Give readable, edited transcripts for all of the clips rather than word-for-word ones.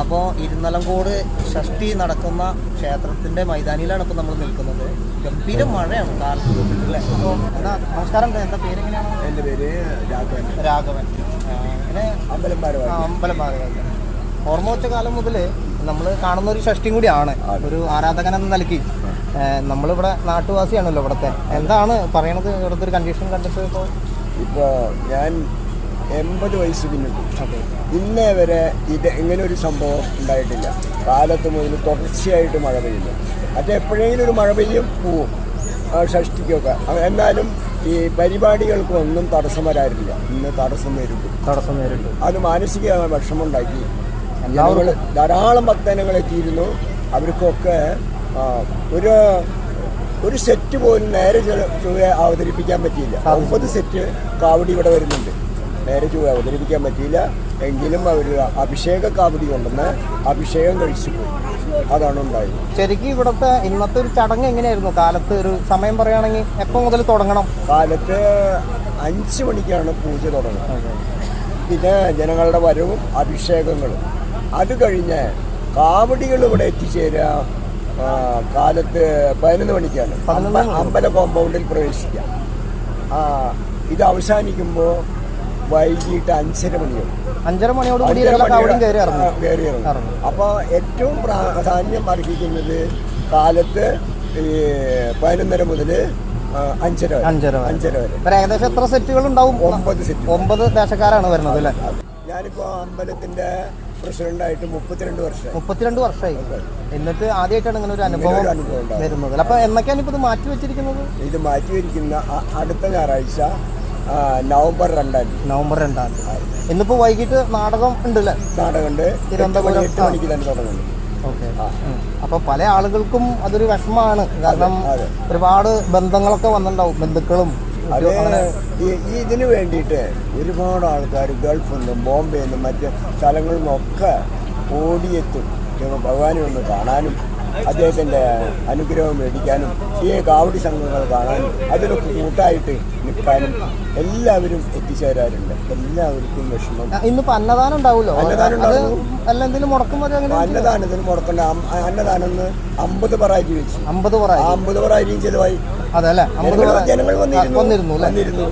അപ്പോൾ ഇരുന്നലങ്കോട് ഷഷ്ടി നടക്കുന്ന ക്ഷേത്രത്തിൻ്റെ മൈതാനിയിലാണ് ഇപ്പോൾ നമ്മൾ നിൽക്കുന്നത്. ഗംഭീര മഴയാണ് കാലത്ത് തൊട്ടിട്ടല്ലേ. അപ്പോൾ എന്താ നമസ്കാരം, എന്താ പേരെങ്ങനെയാണ്? എൻ്റെ പേര് രാഘവൻ. അങ്ങനെ അമ്പലം ഭാരവാഹി. ഓർമ്മ വെച്ച കാലം മുതൽ നമ്മൾ കാണുന്ന ഒരു ഷഷ്ടിയും കൂടിയാണ്. ഒരു ആരാധകൻ എന്ന നിലയ്ക്ക് നമ്മളിവിടെ നാട്ടുവാസിയാണല്ലോ ഇവിടുത്തെ. എന്താണ് പറയണത് ഇവിടുത്തെ ഒരു കണ്ടീഷൻ കണ്ടിട്ട്? ഇപ്പോൾ ഞാൻ 80 വയസ്സ് പിന്നിട്ടു. ഇന്നേ വരെ ഇങ്ങനെ ഒരു സംഭവം ഉണ്ടായിട്ടില്ല. കാലത്ത് മുതൽ തുടർച്ചയായിട്ട് മഴ പെയ്യുന്നു. എപ്പോഴെങ്കിലും ഒരു മഴ പെയ്യും പോവും ഷഷ്ടിക്കൊക്കെ. എന്നാലും ഈ പരിപാടികൾക്കൊന്നും തടസ്സം വരാറില്ല. ഇന്ന് തടസ്സം നേരിട്ടു. അത് മാനസിക വിഷമമുണ്ടാക്കി. ജനങ്ങൾ ധാരാളം ഭക്തജനങ്ങൾ എത്തിയിരുന്നു. അവർക്കൊക്കെ ഒരു സെറ്റ് പോലും നേരെ ചൊവ്വ അവതരിപ്പിക്കാൻ പറ്റിയില്ല. 50 സെറ്റ് കാവടി ഇവിടെ വരുന്നുണ്ട്. നേരെ ചൊവ്വ അവതരിപ്പിക്കാൻ പറ്റിയില്ല. എങ്കിലും അവർ അഭിഷേക കാവടി കൊണ്ടുവന്ന് അഭിഷേകം കഴിച്ചു പോയി. അതാണ് ഉണ്ടായത്. ശരിക്കും ഇവിടുത്തെ ഇന്നത്തെ ഒരു ചടങ്ങ് എങ്ങനെയായിരുന്നു? കാലത്ത് ഒരു സമയം പറയുകയാണെങ്കിൽ എപ്പോൾ മുതൽ തുടങ്ങണം? കാലത്ത് 5 മണിക്കാണ് പൂജ തുടങ്ങുന്നത്. പിന്നെ ജനങ്ങളുടെ വരവും അഭിഷേകങ്ങളും. അത് കഴിഞ്ഞ് കാവടികൾ ഇവിടെ എത്തിച്ചേരുക കാലത്ത് 11 മണിക്കാണ് അമ്പല കോമ്പൗണ്ടിൽ പ്രവേശിക്കുക. ഇത് അവസാനിക്കുമ്പോൾ വൈകിട്ട് 5:30 മണിയോട് 5:30 മണിയോട് കയറി ഇറങ്ങും. അപ്പോൾ ഏറ്റവും പ്രാധാന്യം അർഹിക്കുന്നത് കാലത്ത് 11:30 മുതൽ 5:30 വരെ. ഏകദേശം എത്ര സെറ്റുകൾ ഉണ്ടാവും? 9 സെറ്റ്. 9 ദേശക്കാരാണ് വരുന്നത് അല്ലേ? ഞാനിപ്പോൾ അമ്പലത്തിന്റെ പ്രസിഡന്റായിട്ട് 32 വർഷമായി. എന്നിട്ട് ആദ്യമായിട്ടാണ് ഇങ്ങനെ ഒരു അനുഭവം വരുന്നത്. അപ്പൊ എന്നൊക്കെയാണ് ഇപ്പൊ ഇത് മാറ്റി വെച്ചിരിക്കുന്നത്? ഇത് മാറ്റി വെച്ചിരിക്കുന്ന അടുത്ത ഞായറാഴ്ച നവംബർ 2 ഇന്നിപ്പോ വൈകിട്ട് നാടകം ഉണ്ടല്ലേ? നാടകമുണ്ട്. തിരുവനന്തപുരം 8 മണിക്ക് തന്നെ തുടങ്ങുന്നു. ഓക്കെ. അപ്പൊ പല ആളുകൾക്കും അതൊരു വിഷമമാണ്. കാരണം ഒരുപാട് ബന്ധങ്ങളൊക്കെ വന്നിട്ടുണ്ടാവും, ബന്ധുക്കളും. അത് ഇതിന് വേണ്ടിയിട്ട് ഒരുപാട് ആൾക്കാർ ഗൾഫിൽ നിന്നും ബോംബെയിൽ നിന്നും മറ്റ് സ്ഥലങ്ങളിൽ നിന്നൊക്കെ ഓടിയെത്തും ഭഗവാനെ ഒന്ന് കാണാനും അദ്ദേഹത്തിൻ്റെ അനുഗ്രഹം മേടിക്കാനും ഈ കാവടി സംഘങ്ങൾ കാണാനും അതിനൊക്കെ കൂട്ടായിട്ട് നിൽക്കാനും എല്ലാവരും എത്തിച്ചേരാറുണ്ട്. എല്ലാവർക്കും വിഷമം. ഇന്നിപ്പോൾ അന്നദാനം ഉണ്ടാവുമല്ലോ? അന്നദാനത്തിന് മുടക്കണ്ട. അന്നദാനം 50 പറാരി വെച്ചു. 50 പറാരിയും ചെലവായി. ജനങ്ങൾ വന്നിരുന്നു.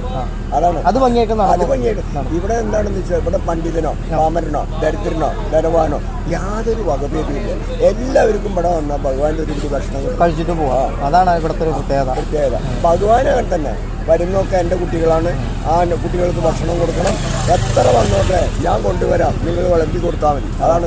അതാണ് അത് ഭംഗിയായിട്ട്. ഇവിടെ എന്താണെന്ന് വെച്ചാൽ ഇവിടെ പണ്ഡിതനോ പാമരനോ ദരിദ്രനോ ധനവാനോ യാതൊരു വകഭേദമില്ല. എല്ലാവർക്കും ഇവിടെ വന്ന ഭഗവാന്റെ ഒരു ഭക്ഷണം കഴിച്ചിട്ട് പോവാം. അതാണ് ഇവിടുത്തെ ഒരു പ്രത്യേകത. ഭഗവാനെ തന്നെ വരുന്നൊക്കെ എൻ്റെ കുട്ടികളാണ്. ആ കുട്ടികൾക്ക് ഭക്ഷണം കൊടുക്കണം. എത്ര വന്നോട്ടെ ഞാൻ കൊണ്ടുവരാം, നിങ്ങൾ വിളമ്പി കൊടുത്താൽ മതി. അതാണ്